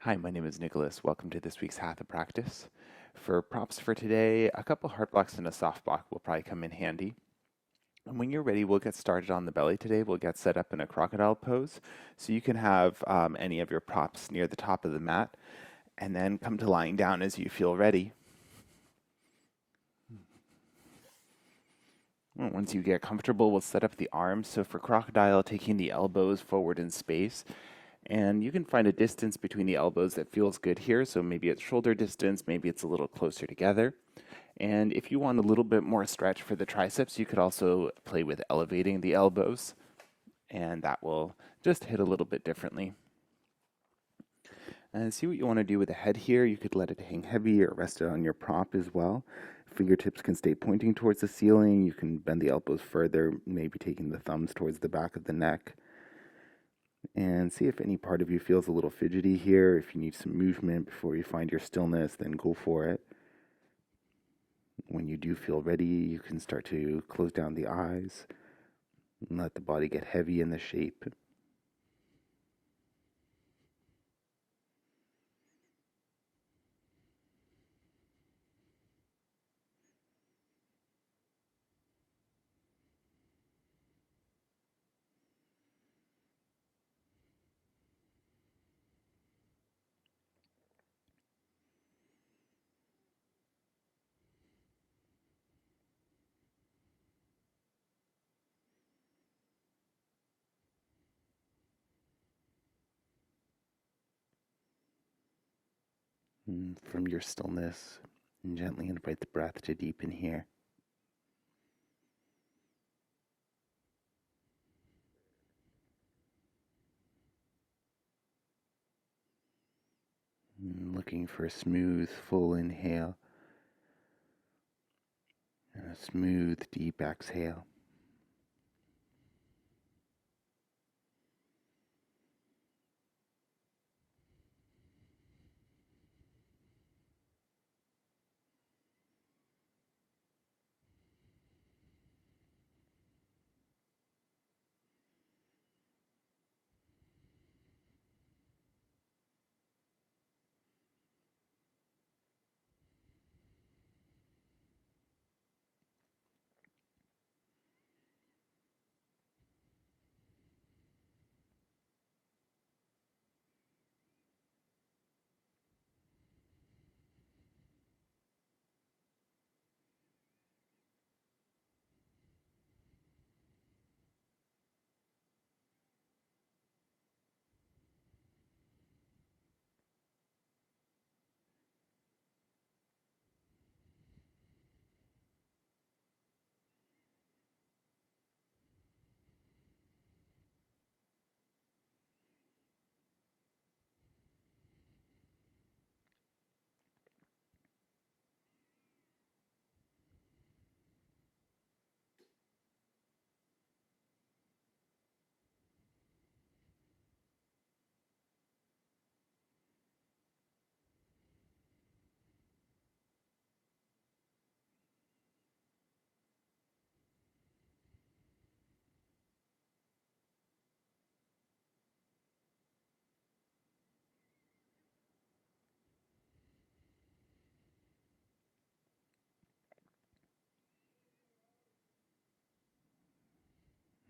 Hi, my name is Nicholas. Welcome to this week's Hatha practice. For props for today, a couple hard blocks and a soft block will probably come in handy. And when you're ready, we'll get started on the belly today. We'll get set up in a crocodile pose. So you can have any of your props near the top of the mat and then come to lying down as you feel ready. Once you get comfortable, we'll set up the arms. So for crocodile, taking the elbows forward in space. And you can find a distance between the elbows that feels good here. So maybe it's shoulder distance, maybe it's a little closer together. And if you want a little bit more stretch for the triceps, you could also play with elevating the elbows, and that will just hit a little bit differently. And see what you want to do with the head here. You could let it hang heavy or rest it on your prop as well. Fingertips can stay pointing towards the ceiling. You can bend the elbows further, maybe taking the thumbs towards the back of the neck. And see if any part of you feels a little fidgety here. If you need some movement before you find your stillness, then go for it. When you do feel ready, you can start to close down the eyes and let the body get heavy in the shape. And from your stillness, gently invite the breath to deepen here. And looking for a smooth, full inhale and a smooth, deep exhale.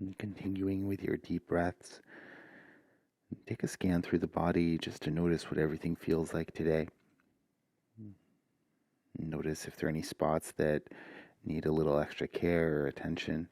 And continuing with your deep breaths, take a scan through the body just to notice what everything feels like today. Notice if there are any spots that need a little extra care or attention.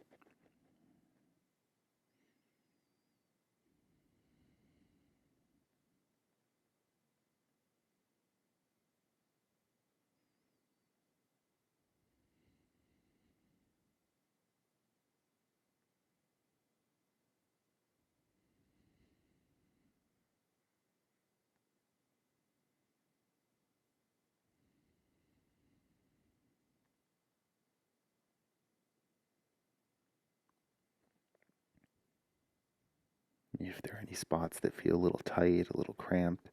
If there are any spots that feel a little tight, a little cramped,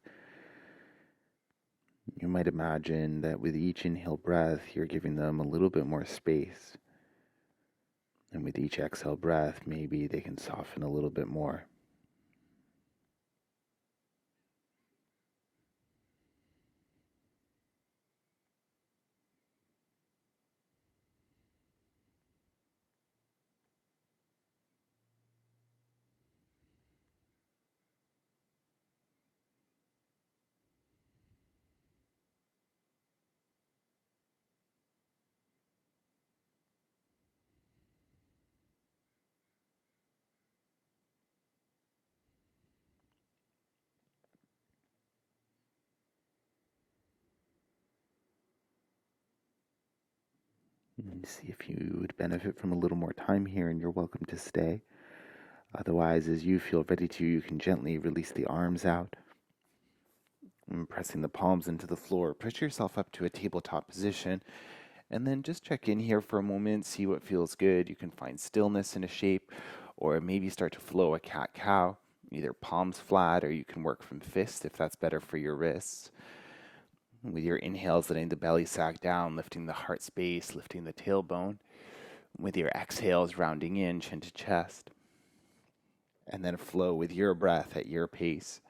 you might imagine that with each inhale breath, you're giving them a little bit more space. And with each exhale breath, maybe they can soften a little bit more. And see if you would benefit from a little more time here, and you're welcome to stay. Otherwise, as you feel ready to, you can gently release the arms out. And pressing the palms into the floor, push yourself up to a tabletop position, and then just check in here for a moment, see what feels good. You can find stillness in a shape, or maybe start to flow a cat-cow, either palms flat, or you can work from fist if that's better for your wrists. With your inhales, letting the belly sag down, lifting the heart space, lifting the tailbone. With your exhales, rounding in, chin to chest. And then flow with your breath at your pace.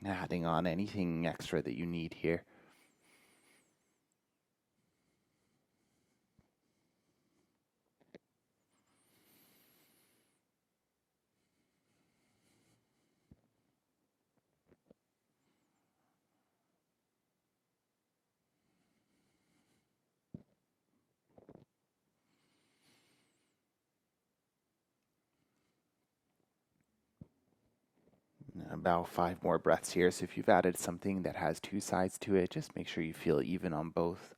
Adding on anything extra that you need here. About 5 more breaths here. So if you've added something that has 2 sides to it, just make sure you feel even on both.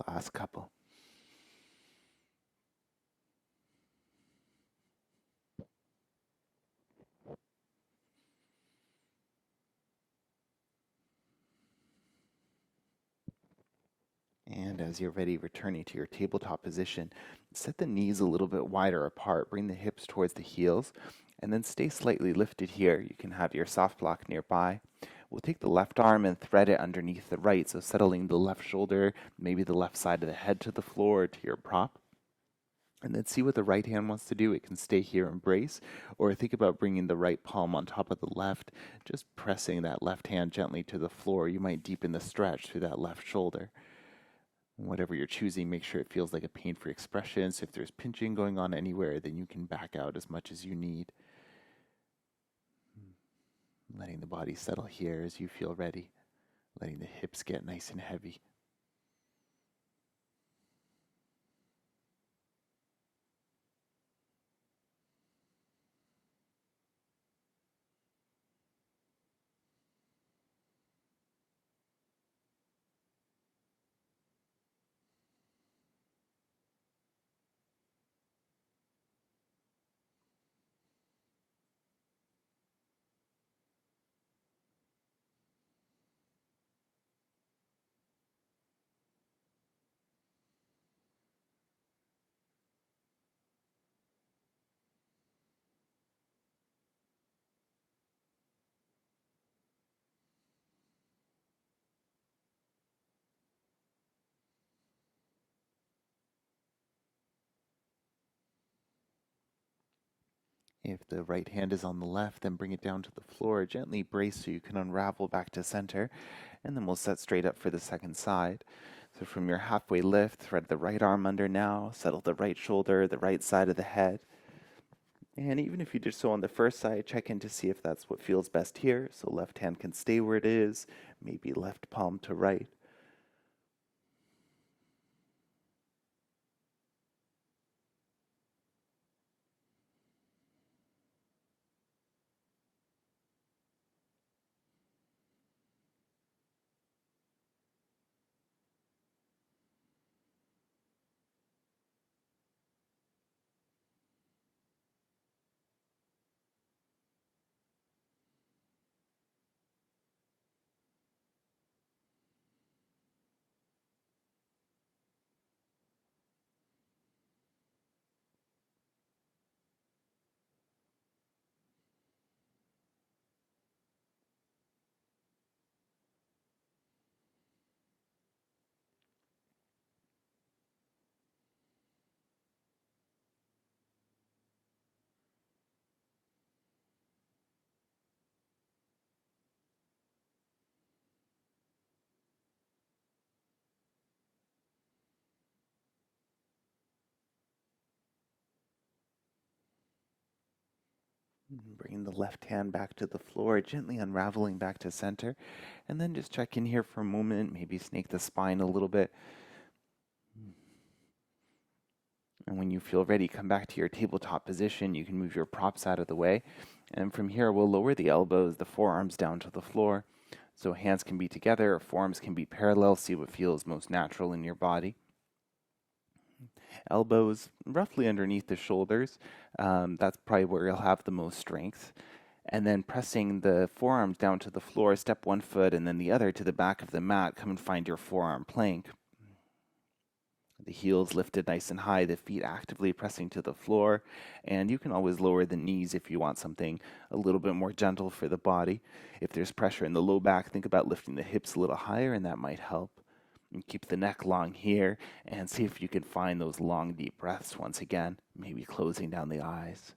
Last couple. And as you're ready, returning to your tabletop position, set the knees a little bit wider apart. Bring the hips towards the heels, and then stay slightly lifted here. You can have your soft block nearby. We'll take the left arm and thread it underneath the right, so settling the left shoulder, maybe the left side of the head to the floor to your prop. And then see what the right hand wants to do. It can stay here and brace, or think about bringing the right palm on top of the left, just pressing that left hand gently to the floor. You might deepen the stretch through that left shoulder. Whatever you're choosing, make sure it feels like a pain-free expression. So if there's pinching going on anywhere, then you can back out as much as you need. Letting the body settle here as you feel ready. Letting the hips get nice and heavy. If the right hand is on the left, then bring it down to the floor. Gently brace so you can unravel back to center. And then we'll set straight up for the second side. So from your halfway lift, thread the right arm under now. Settle the right shoulder, the right side of the head. And even if you did so on the first side, check in to see if that's what feels best here. So left hand can stay where it is, maybe left palm to right. Bringing the left hand back to the floor, gently unraveling back to center, and then just check in here for a moment, maybe snake the spine a little bit. And when you feel ready, come back to your tabletop position. You can move your props out of the way. And from here, we'll lower the elbows, the forearms down to the floor. So hands can be together, or forearms can be parallel. See what feels most natural in your body. Elbows roughly underneath the shoulders. That's probably where you'll have the most strength. And then pressing the forearms down to the floor, step one foot and then the other to the back of the mat. Come and find your forearm plank. The heels lifted nice and high, the feet actively pressing to the floor. And you can always lower the knees if you want something a little bit more gentle for the body. If there's pressure in the low back, think about lifting the hips a little higher, and that might help. And keep the neck long here, and see if you can find those long, deep breaths once again, maybe closing down the eyes.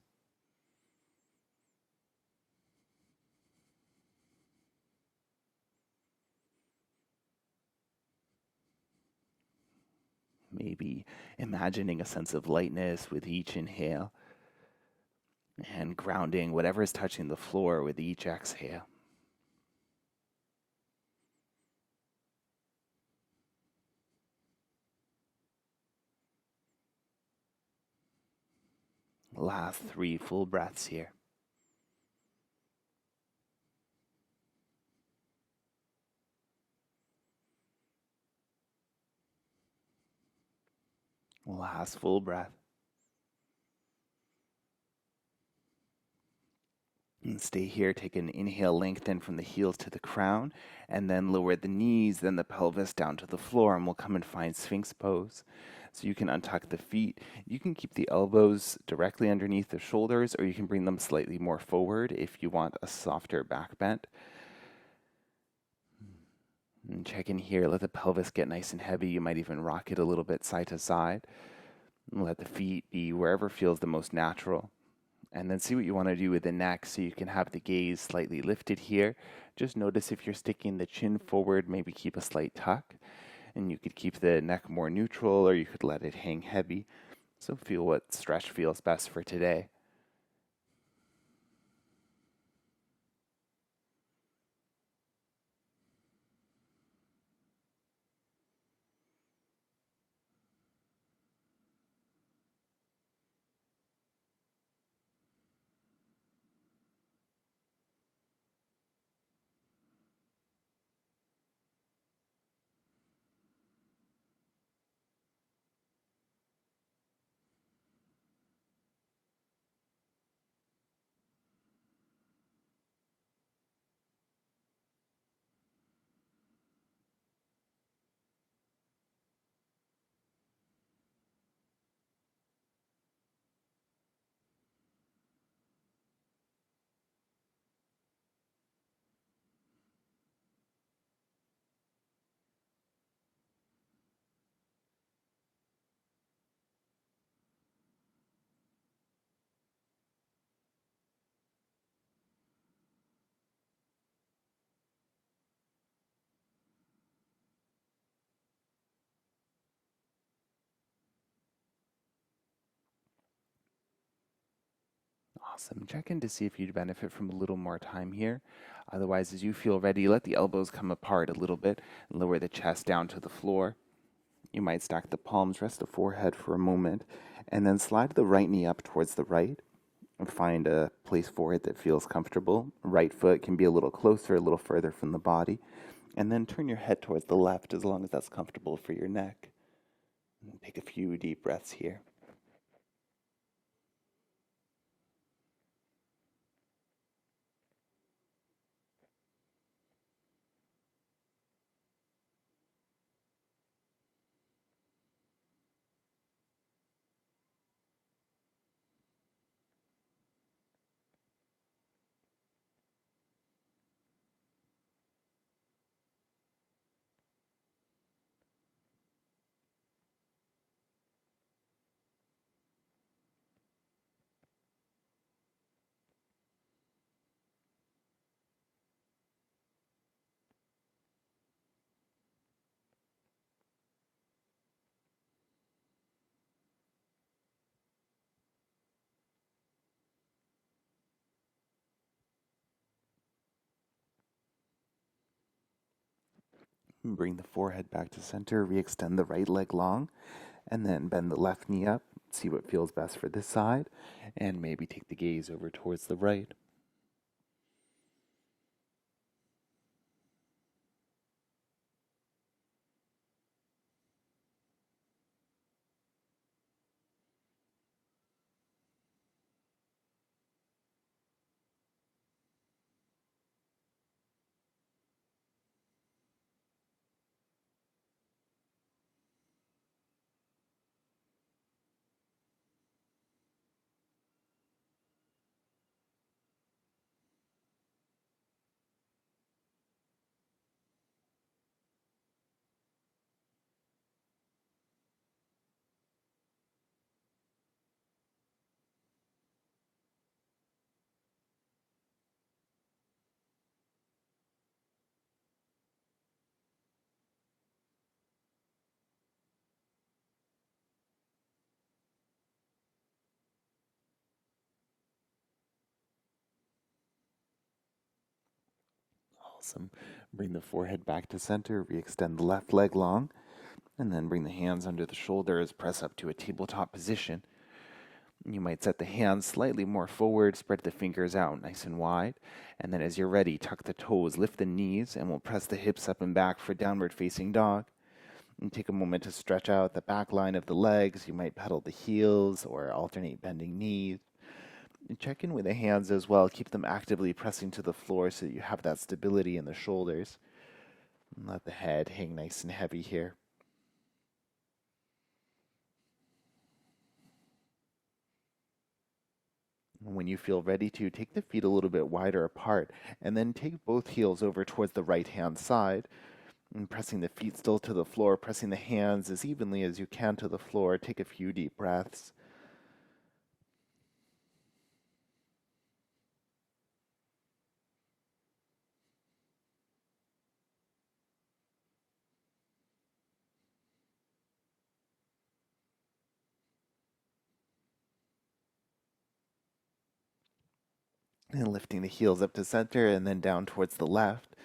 Maybe imagining a sense of lightness with each inhale, and grounding whatever is touching the floor with each exhale. Last 3 full breaths here. Last full breath. And stay here. Take an inhale, lengthen from the heels to the crown, and then lower the knees, then the pelvis down to the floor, and we'll come and find Sphinx pose. So you can untuck the feet. You can keep the elbows directly underneath the shoulders, or you can bring them slightly more forward if you want a softer back bend. And check in here. Let the pelvis get nice and heavy. You might even rock it a little bit side to side. And let the feet be wherever feels the most natural. And then see what you want to do with the neck, so you can have the gaze slightly lifted here. Just notice if you're sticking the chin forward, maybe keep a slight tuck. And you could keep the neck more neutral, or you could let it hang heavy. So feel what stretch feels best for today. Awesome. Check in to see if you'd benefit from a little more time here. Otherwise, as you feel ready, let the elbows come apart a little bit and lower the chest down to the floor. You might stack the palms, rest the forehead for a moment, and then slide the right knee up towards the right and find a place for it that feels comfortable. Right foot can be a little closer, a little further from the body. And then turn your head towards the left as long as that's comfortable for your neck. And take a few deep breaths here. Bring the forehead back to center, re-extend the right leg long, and then bend the left knee up. See what feels best for this side, and maybe take the gaze over towards the right. Awesome. Bring the forehead back to center, re-extend the left leg long, and then bring the hands under the shoulders, press up to a tabletop position. You might set the hands slightly more forward, spread the fingers out nice and wide, and then as you're ready, tuck the toes, lift the knees, and we'll press the hips up and back for downward facing dog. And take a moment to stretch out the back line of the legs. You might pedal the heels or alternate bending knees. And check in with the hands as well. Keep them actively pressing to the floor so that you have that stability in the shoulders. And let the head hang nice and heavy here. And when you feel ready to, take the feet a little bit wider apart and then take both heels over towards the right hand side. And pressing the feet still to the floor, pressing the hands as evenly as you can to the floor. Take a few deep breaths. And lifting the heels up to center and then down towards the left.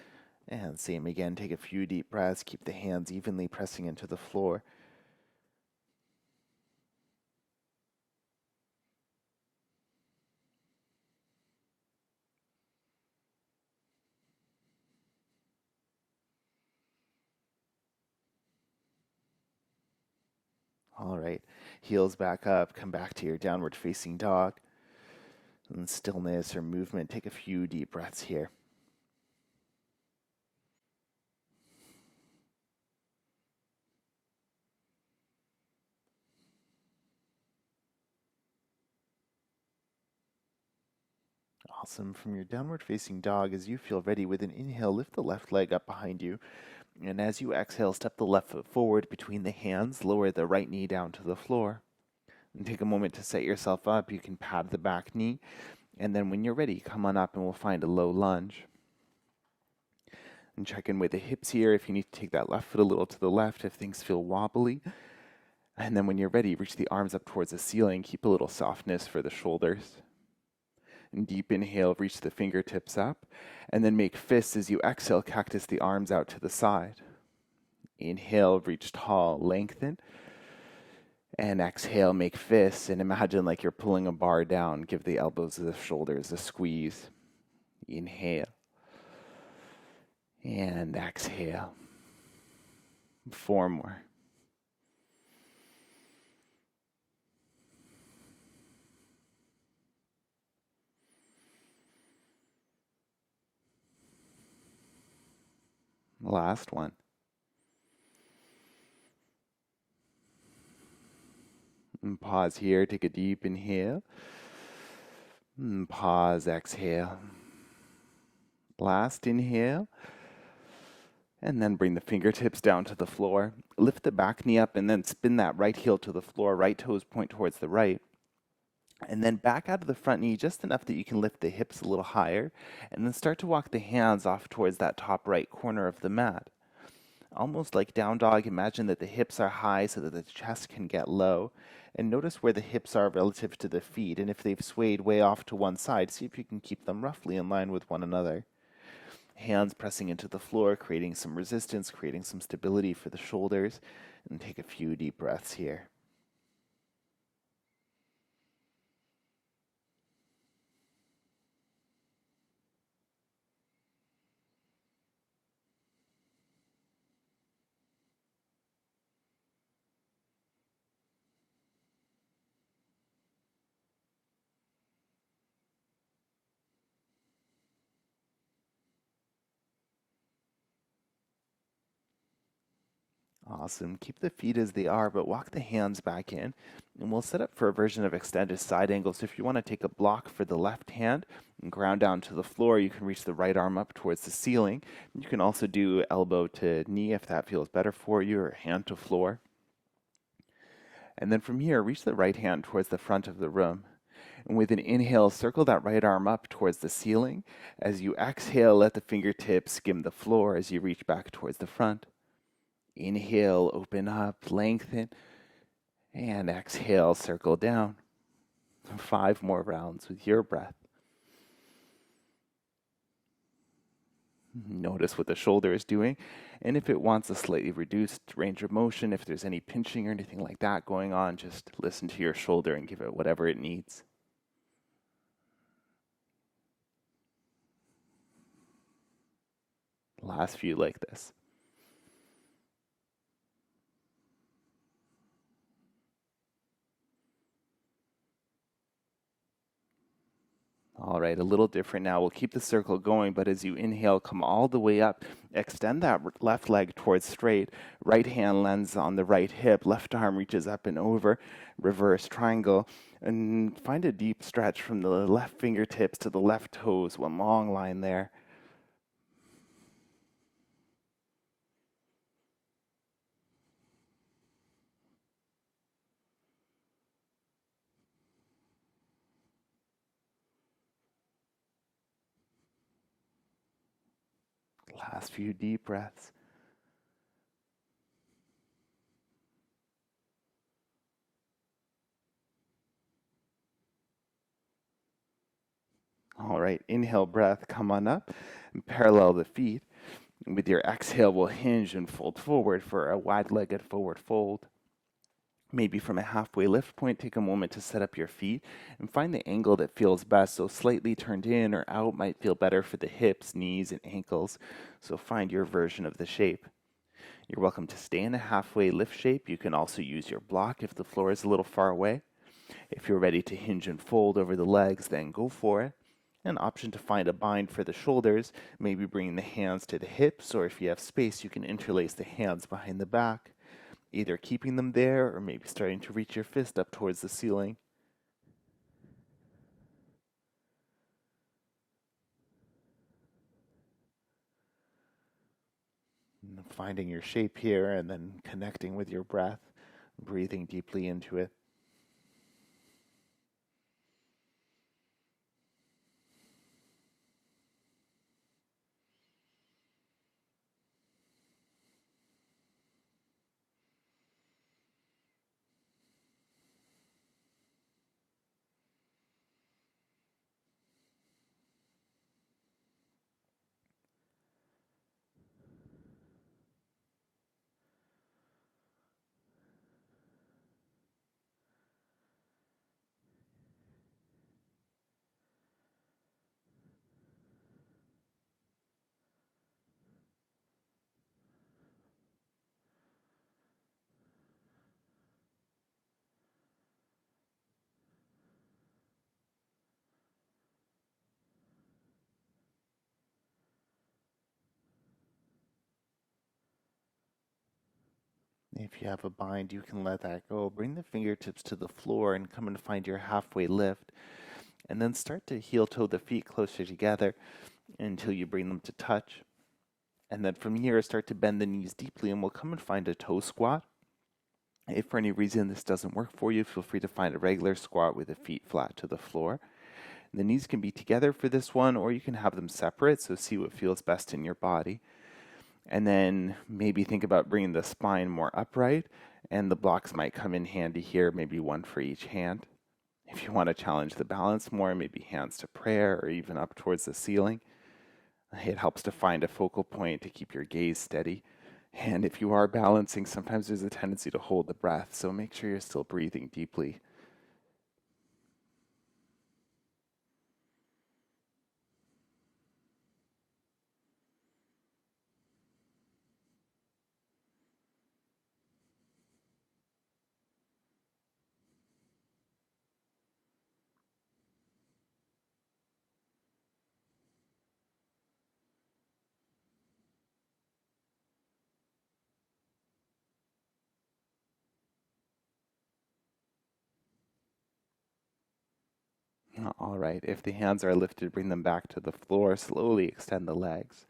And same again, take a few deep breaths. Keep the hands evenly pressing into the floor. All right, heels back up, come back to your downward facing dog. And stillness or movement, take a few deep breaths here. Awesome. From your downward facing dog, as you feel ready with an inhale, lift the left leg up behind you. And as you exhale, step the left foot forward between the hands, lower the right knee down to the floor. And take a moment to set yourself up. You can pad the back knee. And then when you're ready, come on up and we'll find a low lunge. And check in with the hips here if you need to take that left foot a little to the left if things feel wobbly. And then when you're ready, reach the arms up towards the ceiling. Keep a little softness for the shoulders. And deep inhale, reach the fingertips up. And then make fists as you exhale, cactus the arms out to the side. Inhale, reach tall, lengthen. And exhale, make fists. And imagine like you're pulling a bar down. Give the elbows to the shoulders a squeeze. Inhale. And exhale. 4 more. Last one. And pause here. Take a deep inhale. And pause, exhale. Last inhale. And then bring the fingertips down to the floor. Lift the back knee up and then spin that right heel to the floor. Right toes point towards the right. And then back out of the front knee just enough that you can lift the hips a little higher. And then start to walk the hands off towards that top right corner of the mat. Almost like down dog, imagine that the hips are high so that the chest can get low. And notice where the hips are relative to the feet. And if they've swayed way off to one side, see if you can keep them roughly in line with one another. Hands pressing into the floor, creating some resistance, creating some stability for the shoulders. And take a few deep breaths here. Awesome. Keep the feet as they are, but walk the hands back in. And we'll set up for a version of extended side angle. So if you want to take a block for the left hand and ground down to the floor, you can reach the right arm up towards the ceiling. You can also do elbow to knee if that feels better for you, or hand to floor. And then from here, reach the right hand towards the front of the room. And with an inhale, circle that right arm up towards the ceiling. As you exhale, let the fingertips skim the floor as you reach back towards the front. Inhale, open up, lengthen, and exhale, circle down. 5 more rounds with your breath. Notice what the shoulder is doing, and if it wants a slightly reduced range of motion, if there's any pinching or anything like that going on, just listen to your shoulder and give it whatever it needs. Last few like this. All right, a little different now. We'll keep the circle going, but as you inhale, come all the way up. Extend that left leg towards straight. Right hand lands on the right hip. Left arm reaches up and over. Reverse triangle. And find a deep stretch from the left fingertips to the left toes. One long line there. Last few deep breaths. All right, inhale breath, come on up and parallel the feet. And with your exhale, we'll hinge and fold forward for a wide-legged forward fold. Maybe from a halfway lift point, take a moment to set up your feet and find the angle that feels best. So slightly turned in or out might feel better for the hips, knees, and ankles. So find your version of the shape. You're welcome to stay in a halfway lift shape. You can also use your block if the floor is a little far away. If you're ready to hinge and fold over the legs, then go for it. An option to find a bind for the shoulders, maybe bringing the hands to the hips, or if you have space, you can interlace the hands behind the back, either keeping them there or maybe starting to reach your fist up towards the ceiling. And finding your shape here and then connecting with your breath, breathing deeply into it. If you have a bind, you can let that go. Bring the fingertips to the floor and come and find your halfway lift. And then start to heel toe the feet closer together until you bring them to touch. And then from here, start to bend the knees deeply, and we'll come and find a toe squat. If for any reason this doesn't work for you, feel free to find a regular squat with the feet flat to the floor. The knees can be together for this one, or you can have them separate, so see what feels best in your body. And then maybe think about bringing the spine more upright, and the blocks might come in handy here, maybe one for each hand. If you want to challenge the balance more, maybe hands to prayer or even up towards the ceiling. It helps to find a focal point to keep your gaze steady. And if you are balancing, sometimes there's a tendency to hold the breath, so make sure you're still breathing deeply. All right, if the hands are lifted, bring them back to the floor. Slowly extend the legs.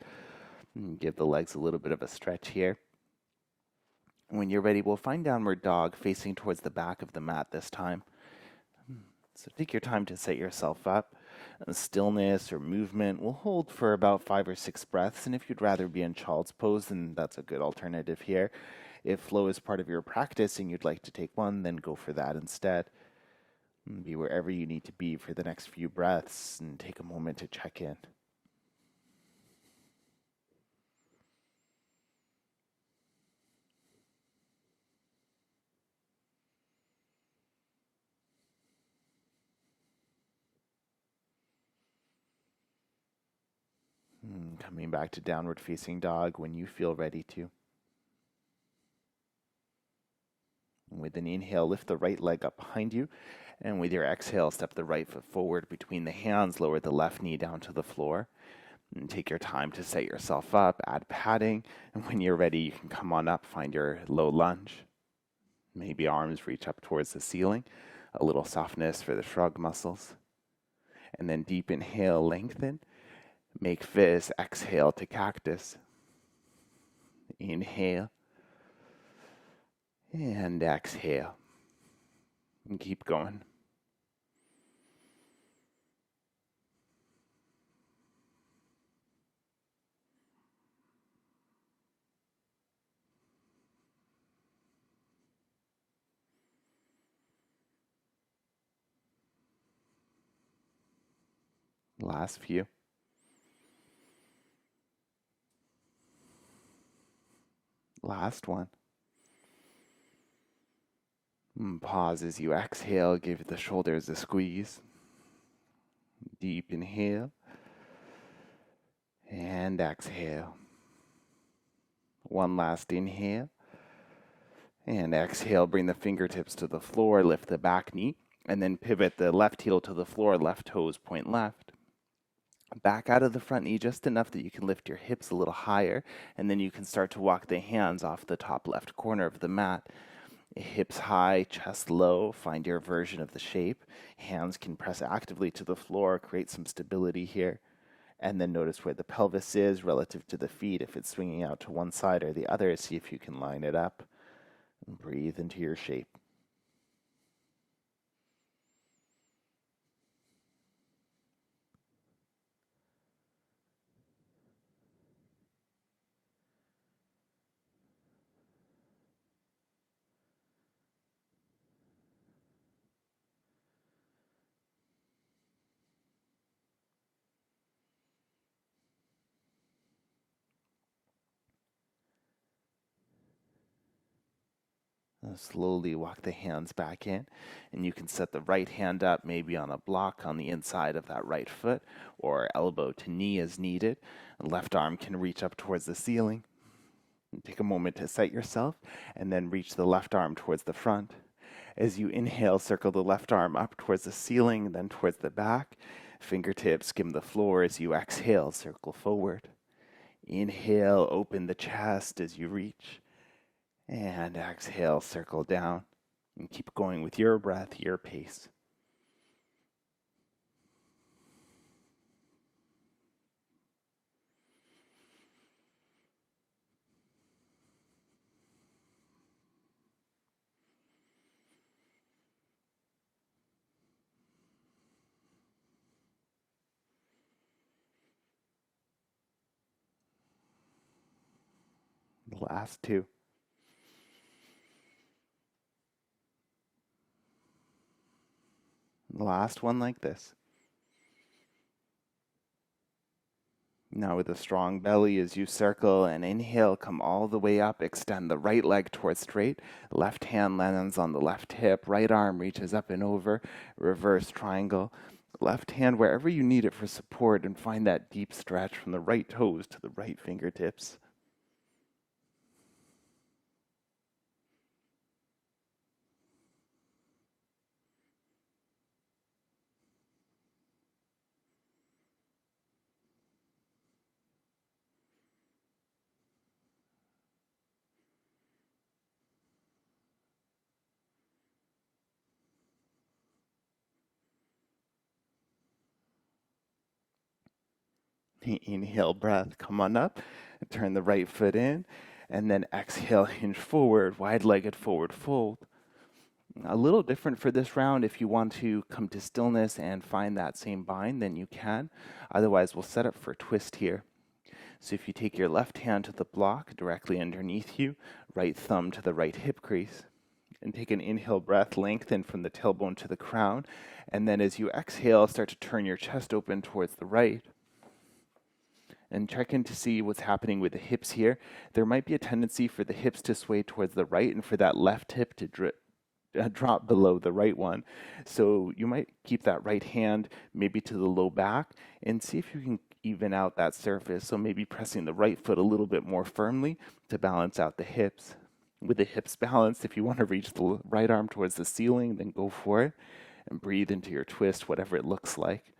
And give the legs a little bit of a stretch here. When you're ready, we'll find downward dog facing towards the back of the mat this time. So take your time to set yourself up. Stillness or movement will hold for about 5 or 6 breaths, and if you'd rather be in child's pose, then that's a good alternative here. If flow is part of your practice and you'd like to take one, then go for that instead. Be wherever you need to be for the next few breaths and take a moment to check in. Coming back to downward facing dog when you feel ready to. With an inhale, lift the right leg up behind you. And with your exhale, step the right foot forward between the hands, lower the left knee down to the floor. And take your time to set yourself up, add padding. And when you're ready, you can come on up, find your low lunge. Maybe arms reach up towards the ceiling. A little softness for the shrug muscles. And then deep inhale, lengthen. Make fist, exhale to cactus. Inhale. And exhale. And keep going. Last few. Last one. Pause as you exhale, give the shoulders a squeeze. Deep inhale. And exhale. One last inhale. And exhale, bring the fingertips to the floor, lift the back knee, and then pivot the left heel to the floor, left toes point left. Back out of the front knee just enough that you can lift your hips a little higher, and then you can start to walk the hands off the top left corner of the mat. Hips high, chest low, find your version of the shape. Hands can press actively to the floor, create some stability here. And then notice where the pelvis is relative to the feet, if it's swinging out to one side or the other. See if you can line it up. And breathe into your shape. Slowly walk the hands back in, and you can set the right hand up maybe on a block on the inside of that right foot, or elbow to knee as needed. The left arm can reach up towards the ceiling. And take a moment to set yourself, and then reach the left arm towards the front. As you inhale, circle the left arm up towards the ceiling, then towards the back. Fingertips skim the floor as you exhale, circle forward. Inhale, open the chest as you reach. And exhale, circle down. And keep going with your breath, your pace. The last two. The last one like this. Now with a strong belly as you circle and inhale, come all the way up, extend the right leg towards straight, left hand lands on the left hip, right arm reaches up and over, reverse triangle, left hand wherever you need it for support, and find that deep stretch from the right toes to the right fingertips. Inhale, breath, come on up, and turn the right foot in, and then exhale, hinge forward, wide-legged forward fold. A little different for this round. If you want to come to stillness and find that same bind, then you can. Otherwise, we'll set up for a twist here. So if you take your left hand to the block directly underneath you, right thumb to the right hip crease, and take an inhale breath, lengthen from the tailbone to the crown, and then as you exhale, start to turn your chest open towards the right. And check in to see what's happening with the hips here. There might be a tendency for the hips to sway towards the right and for that left hip to drop below the right one. So you might keep that right hand maybe to the low back and see if you can even out that surface. So maybe pressing the right foot a little bit more firmly to balance out the hips. With the hips balanced, if you want to reach the right arm towards the ceiling, then go for it and breathe into your twist, whatever it looks like.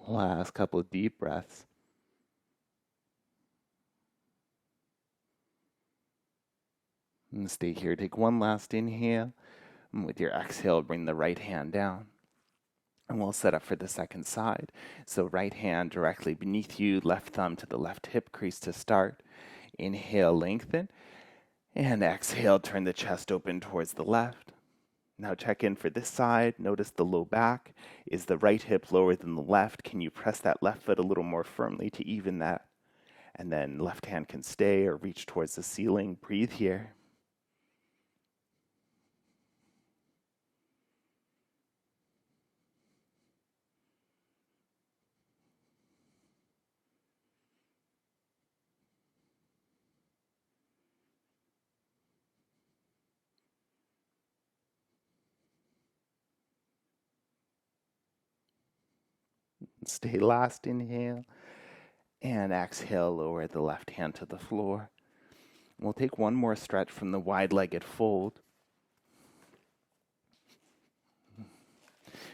Last couple of deep breaths. And stay here. Take one last inhale. And with your exhale, bring the right hand down. And we'll set up for the second side. So right hand directly beneath you, left thumb to the left hip crease to start. Inhale, lengthen. And exhale, turn the chest open towards the left. Now check in for this side. Notice the low back. Is the right hip lower than the left? Can you press that left foot a little more firmly to even that? And then left hand can stay or reach towards the ceiling. Breathe here. Stay last inhale. And exhale, lower the left hand to the floor. We'll take one more stretch from the wide-legged fold.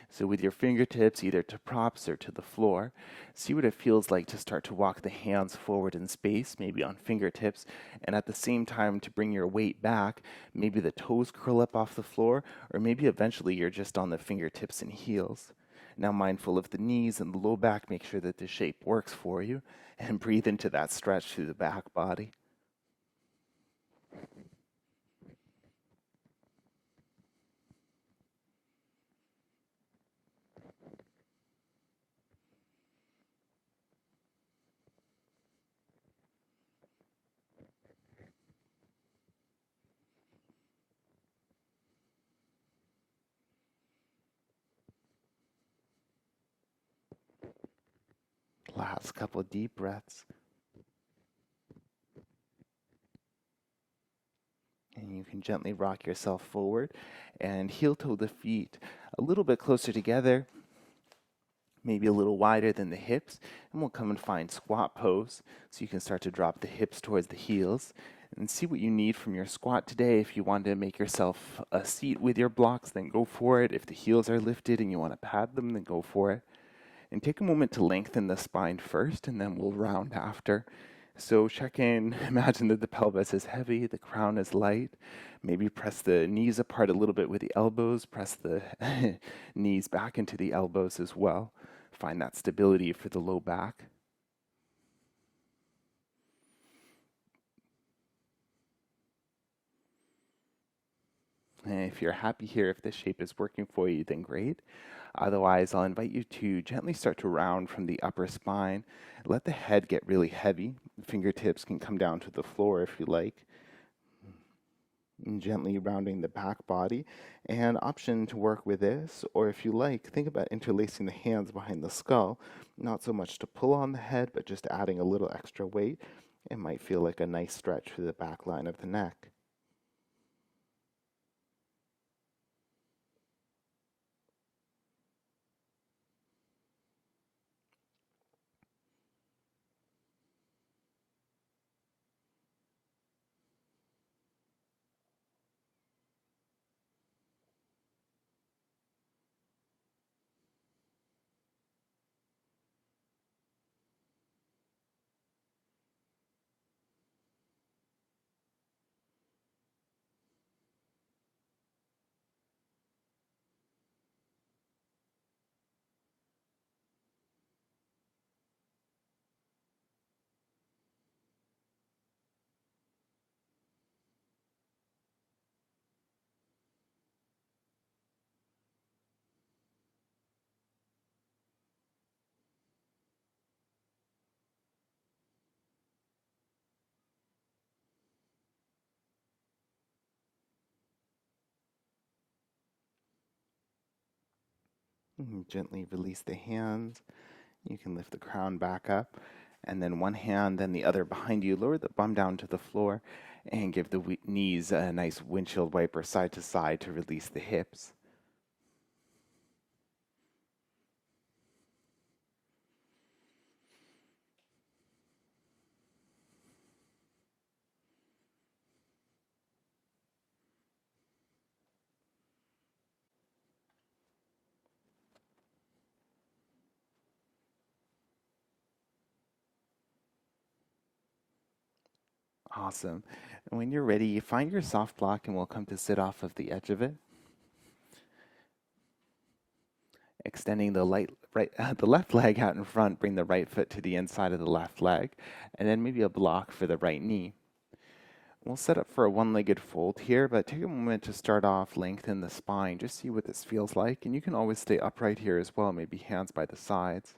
So with your fingertips either to props or to the floor, see what it feels like to start to walk the hands forward in space, maybe on fingertips, and at the same time to bring your weight back, maybe the toes curl up off the floor, or maybe eventually you're just on the fingertips and heels. Now mindful of the knees and the low back, make sure that the shape works for you, and breathe into that stretch through the back body. Last couple deep breaths. And you can gently rock yourself forward and heel toe the feet a little bit closer together, maybe a little wider than the hips. And we'll come and find squat pose. So you can start to drop the hips towards the heels and see what you need from your squat today. If you want to make yourself a seat with your blocks, then go for it. If the heels are lifted and you want to pad them, then go for it. And take a moment to lengthen the spine first, and then we'll round after. So check in, imagine that the pelvis is heavy, the crown is light. Maybe press the knees apart a little bit with the elbows, press the knees back into the elbows as well. Find that stability for the low back. And if you're happy here, if this shape is working for you, then great. Otherwise, I'll invite you to gently start to round from the upper spine. Let the head get really heavy. Fingertips can come down to the floor if you like. And gently rounding the back body. And option to work with this, or if you like, think about interlacing the hands behind the skull. Not so much to pull on the head, but just adding a little extra weight. It might feel like a nice stretch through the back line of the neck. Gently release the hands. You can lift the crown back up, and then one hand, then the other behind you. Lower the bum down to the floor and give the knees a nice windshield wiper side to side to release the hips. Awesome. And when you're ready, you find your soft block and we'll come to sit off of the edge of it. Extending the the left leg out in front, bring the right foot to the inside of the left leg, and then maybe a block for the right knee. We'll set up for a one-legged fold here, but take a moment to start off, lengthen the spine, just see what this feels like. And you can always stay upright here as well, maybe hands by the sides.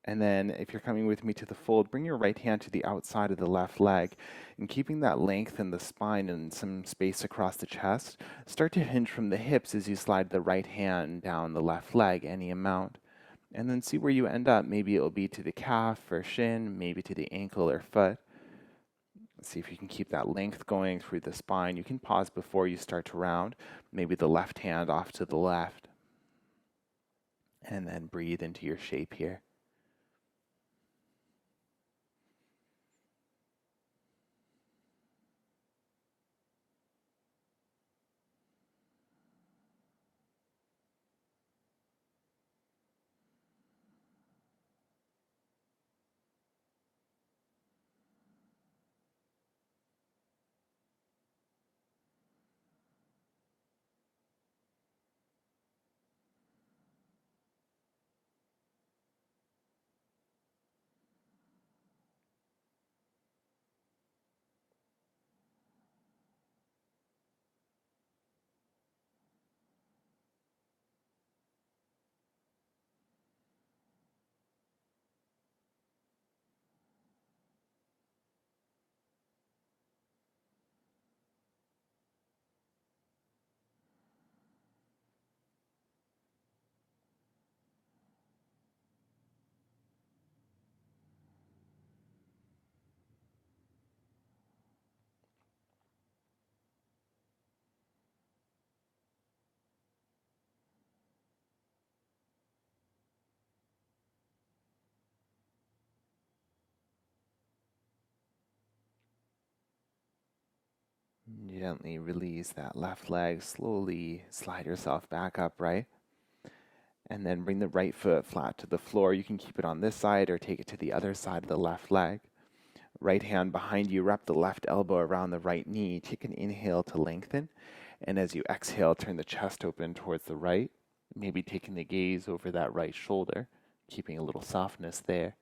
And then if you're coming with me to the fold, bring your right hand to the outside of the left leg. And keeping that length in the spine and some space across the chest, start to hinge from the hips as you slide the right hand down the left leg, any amount. And then see where you end up. Maybe it'll be to the calf or shin, maybe to the ankle or foot. See if you can keep that length going through the spine. You can pause before you start to round. Maybe the left hand off to the left. And then breathe into your shape here. Gently release that left leg. Slowly slide yourself back upright. And then bring the right foot flat to the floor. You can keep it on this side or take it to the other side of the left leg. Right hand behind you. Wrap the left elbow around the right knee. Take an inhale to lengthen. And as you exhale, turn the chest open towards the right. Maybe taking the gaze over that right shoulder. Keeping a little softness there.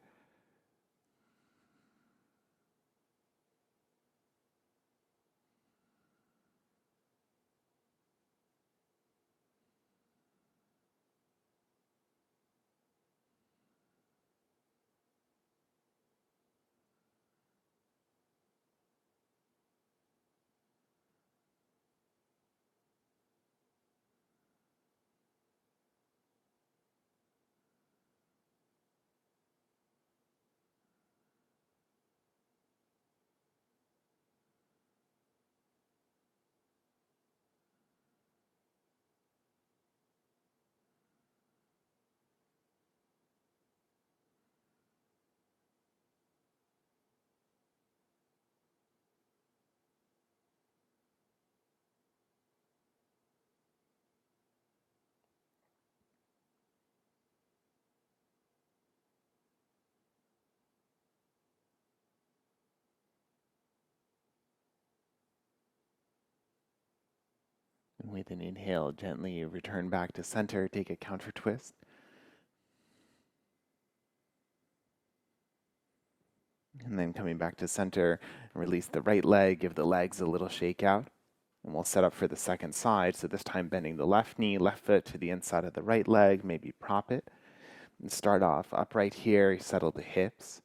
With an inhale, gently return back to center, take a counter twist. And then coming back to center, release the right leg, give the legs a little shake out. And we'll set up for the second side. So this time bending the left knee, left foot to the inside of the right leg, maybe prop it. And start off upright here, settle the hips.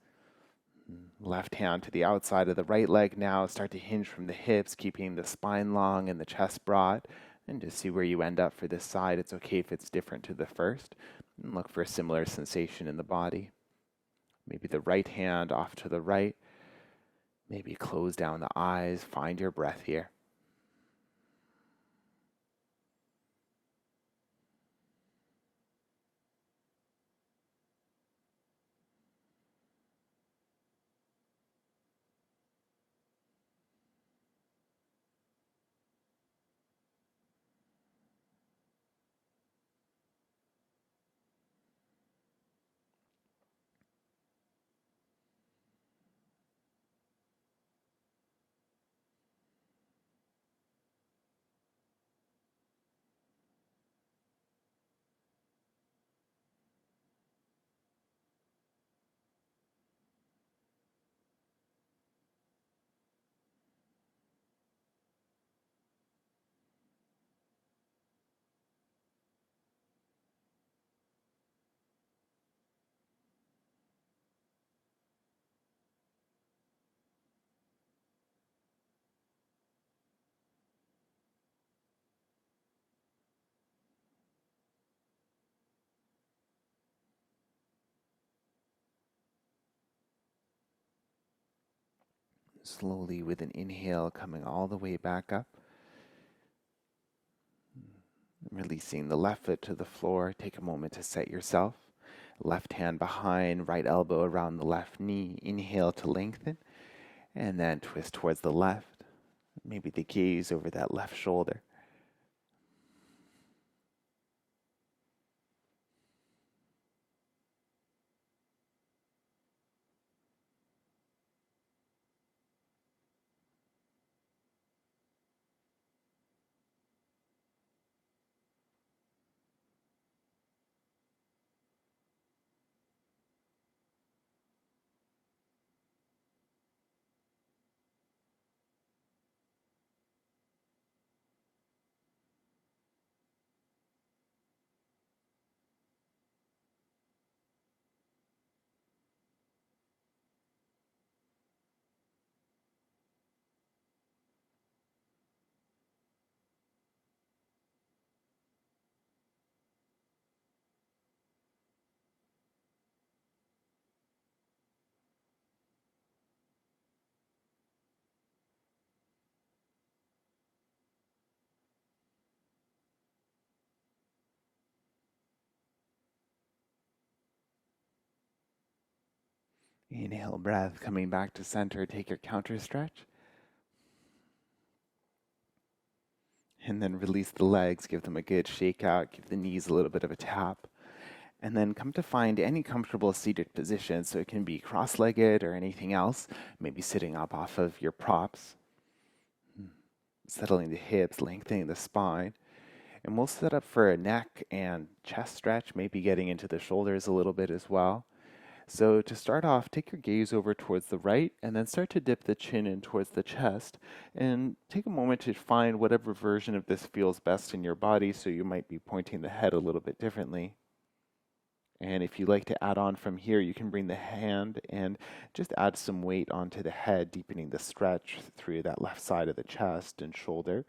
Left hand to the outside of the right leg now, start to hinge from the hips, keeping the spine long and the chest broad. And just see where you end up for this side. It's okay if it's different to the first. And look for a similar sensation in the body. Maybe the right hand off to the right. Maybe close down the eyes, find your breath here. Slowly with an inhale coming all the way back up. Releasing the left foot to the floor. Take a moment to set yourself. Left hand behind, right elbow around the left knee. Inhale to lengthen. And then twist towards the left. Maybe the gaze over that left shoulder. Inhale, breath coming back to center. Take your counter stretch. And then release the legs. Give them a good shake out. Give the knees a little bit of a tap. And then come to find any comfortable seated position. So it can be cross-legged or anything else. Maybe sitting up off of your props. Settling the hips, lengthening the spine. And we'll set up for a neck and chest stretch, maybe getting into the shoulders a little bit as well. So to start off, take your gaze over towards the right and then start to dip the chin in towards the chest and take a moment to find whatever version of this feels best in your body. So you might be pointing the head a little bit differently. And if you like to add on from here, you can bring the hand and just add some weight onto the head, deepening the stretch through that left side of the chest and shoulder.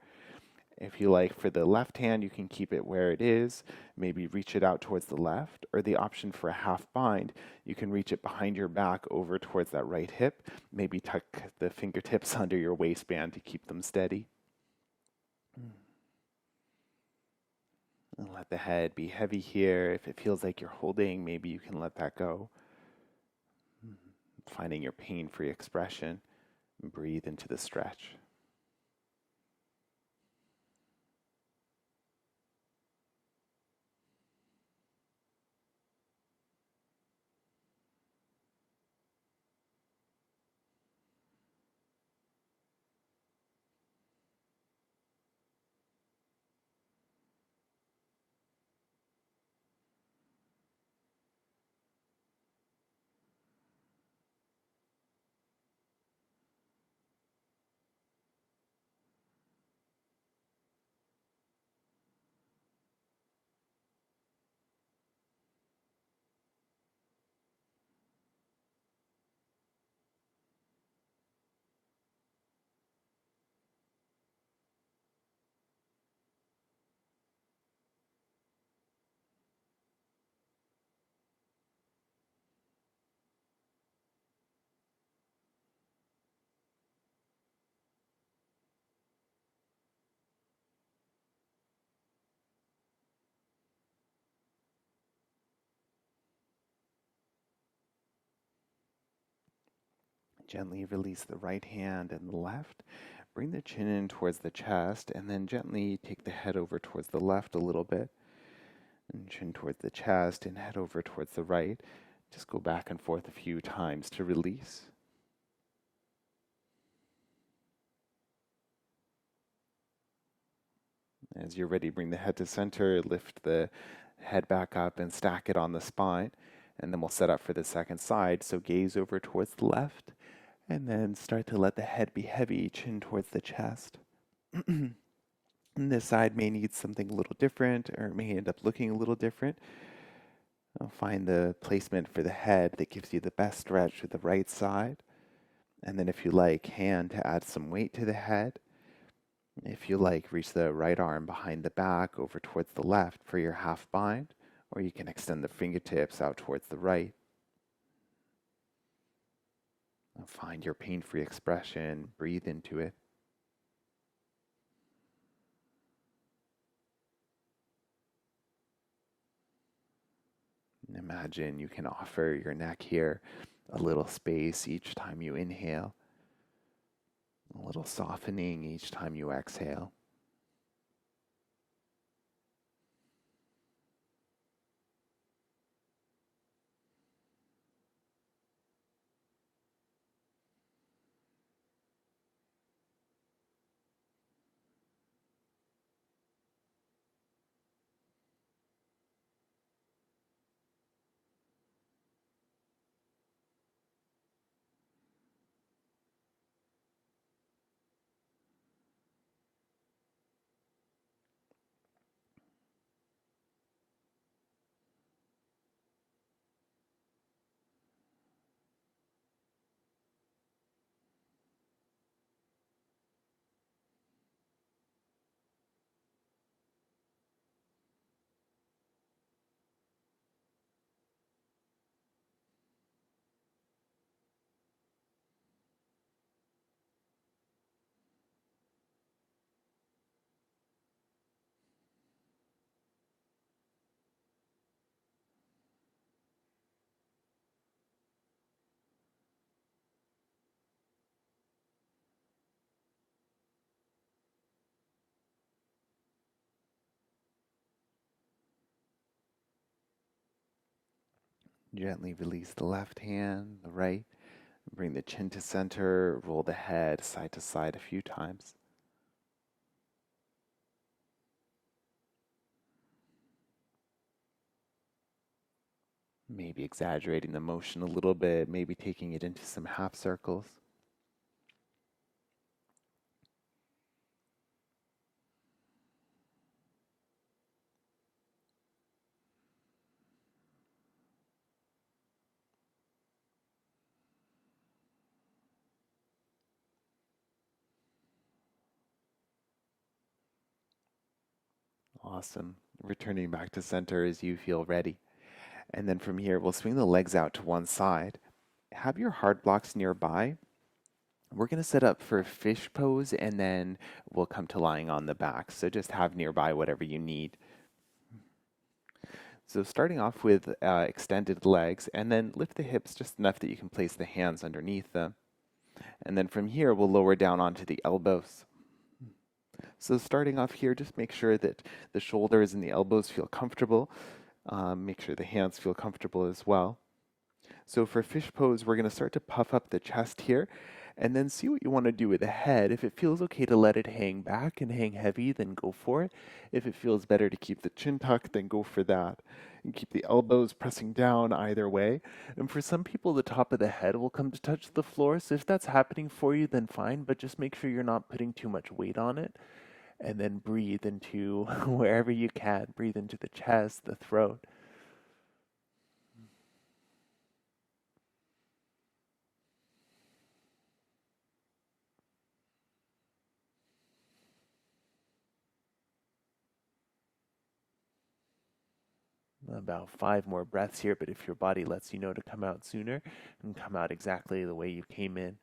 If you like, for the left hand, you can keep it where it is, maybe reach it out towards the left, or the option for a half bind, you can reach it behind your back over towards that right hip, maybe tuck the fingertips under your waistband to keep them steady. And let the head be heavy here. If it feels like you're holding, maybe you can let that go. Finding your pain-free expression, breathe into the stretch. Gently release the right hand and the left. Bring the chin in towards the chest, and then gently take the head over towards the left a little bit. And chin towards the chest and head over towards the right. Just go back and forth a few times to release. As you're ready, bring the head to center, lift the head back up and stack it on the spine. And then we'll set up for the second side. So gaze over towards the left, and then start to let the head be heavy, chin towards the chest. This side may need something a little different, or it may end up looking a little different. Find the placement for the head that gives you the best stretch with the right side. And then if you like, hand to add some weight to the head. If you like, reach the right arm behind the back over towards the left for your half bind, or you can extend the fingertips out towards the right. Find your pain-free expression, breathe into it. And imagine you can offer your neck here a little space each time you inhale, a little softening each time you exhale. Gently release the left hand, the right. Bring the chin to center, roll the head side to side a few times. Maybe exaggerating the motion a little bit, maybe taking it into some half circles. Awesome. Returning back to center as you feel ready. And then from here, we'll swing the legs out to one side. Have your hard blocks nearby. We're going to set up for fish pose, and then we'll come to lying on the back. So just have nearby whatever you need. So starting off with extended legs, and then lift the hips just enough that you can place the hands underneath them. And then from here, we'll lower down onto the elbows. So starting off here, just make sure that the shoulders and the elbows feel comfortable. Make sure the hands feel comfortable as well. So for fish pose, we're going to start to puff up the chest here, and then see what you want to do with the head. If it feels okay to let it hang back and hang heavy, then go for it. If it feels better to keep the chin tucked, then go for that. And keep the elbows pressing down either way. And for some people, the top of the head will come to touch the floor. So if that's happening for you, then fine, but just make sure you're not putting too much weight on it. And then breathe into wherever you can. Breathe into the chest, the throat. About 5 more breaths here, but if your body lets you know to come out sooner, and come out exactly the way you came in.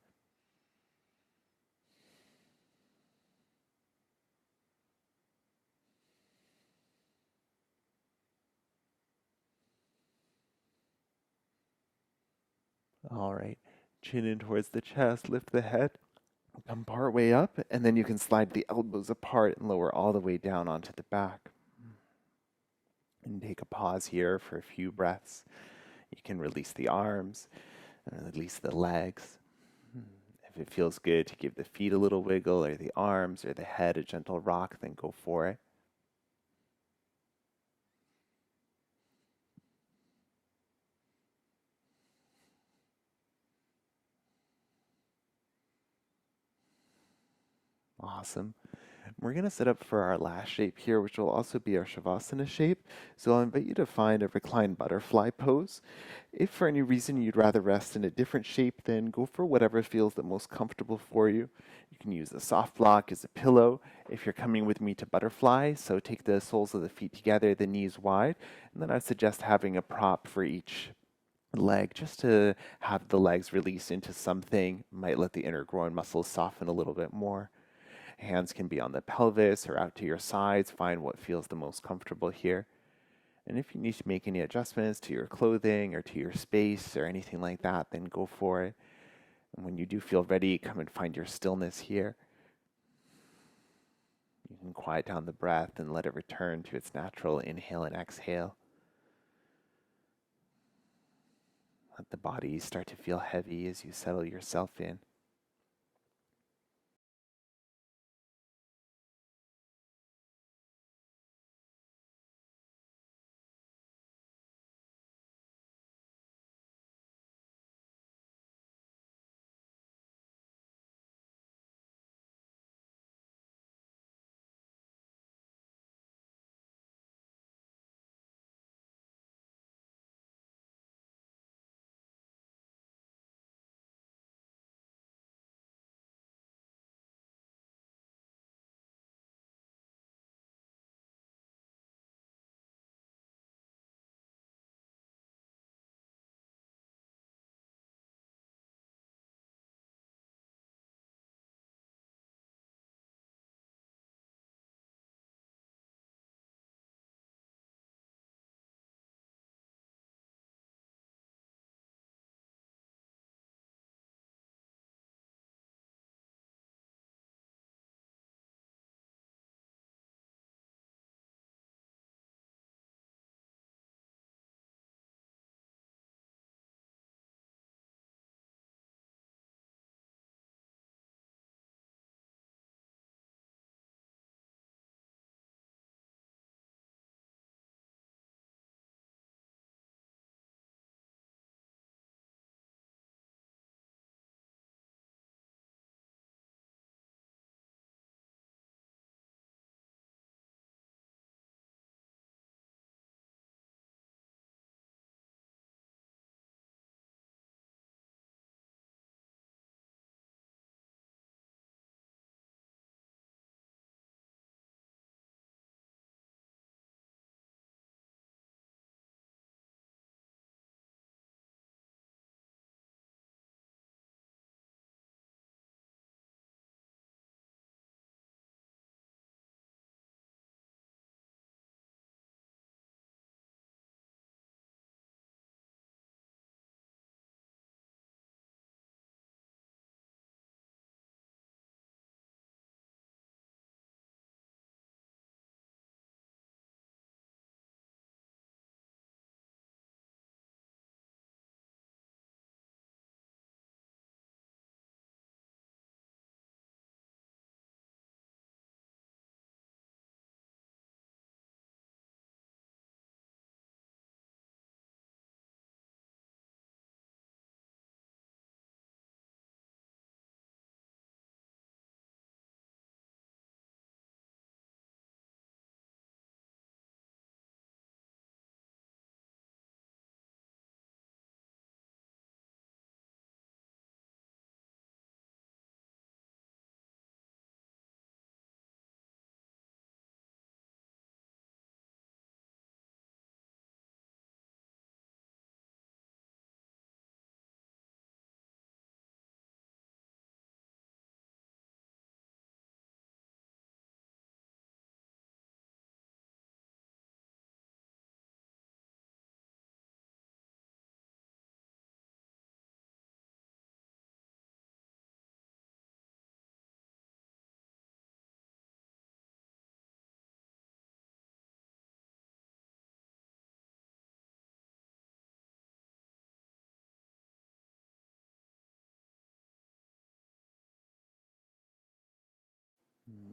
All right. Chin in towards the chest, lift the head, come part way up, and then you can slide the elbows apart and lower all the way down onto the back. And take a pause here for a few breaths. You can release the arms and release the legs. If it feels good to give the feet a little wiggle or the arms or the head a gentle rock, then go for it. Awesome. We're going to set up for our last shape here, which will also be our Shavasana shape. So I'll invite you to find a reclined butterfly pose. If for any reason you'd rather rest in a different shape, then go for whatever feels the most comfortable for you. You can use a soft block as a pillow if you're coming with me to butterfly. So take the soles of the feet together, the knees wide, and then I suggest having a prop for each leg just to have the legs release into something. Might let the inner groin muscles soften a little bit more. Hands can be on the pelvis or out to your sides. Find what feels the most comfortable here. And if you need to make any adjustments to your clothing or to your space or anything like that, then go for it. And when you do feel ready, come and find your stillness here. You can quiet down the breath and let it return to its natural inhale and exhale. Let the body start to feel heavy as you settle yourself in.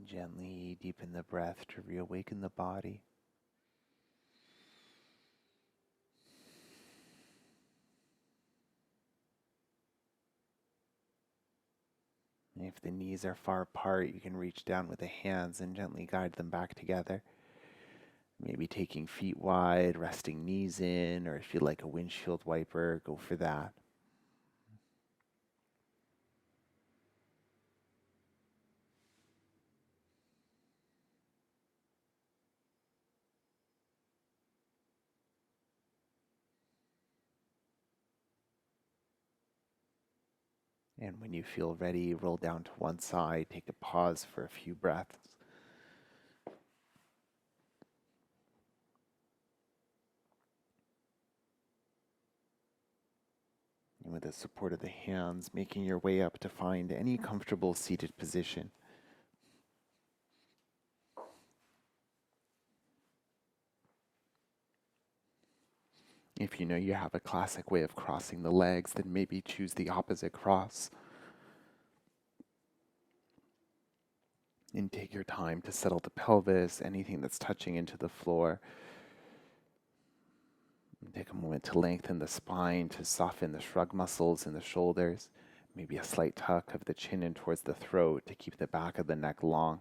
Gently deepen the breath to reawaken the body. And if the knees are far apart, you can reach down with the hands and gently guide them back together. Maybe taking feet wide, resting knees in, or if you like a windshield wiper, go for that. And when you feel ready, roll down to one side, take a pause for a few breaths. And with the support of the hands, making your way up to find any comfortable seated position. If you know you have a classic way of crossing the legs, then maybe choose the opposite cross. And take your time to settle the pelvis, anything that's touching into the floor. And take a moment to lengthen the spine, to soften the shrug muscles in the shoulders. Maybe a slight tuck of the chin in towards the throat to keep the back of the neck long.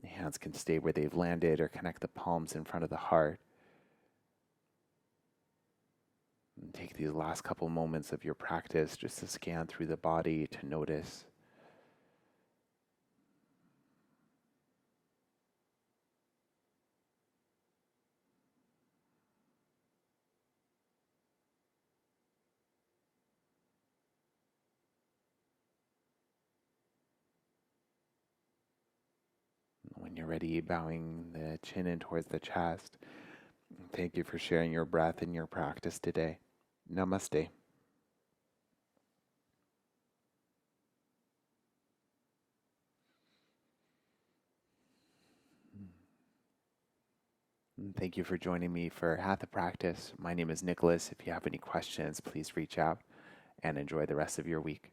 The hands can stay where they've landed or connect the palms in front of the heart. And take these last couple moments of your practice just to scan through the body to notice. When you're ready, bowing the chin in towards the chest. Thank you for sharing your breath and your practice today. Namaste. Thank you for joining me for Hatha Practice. My name is Nicholas. If you have any questions, please reach out and enjoy the rest of your week.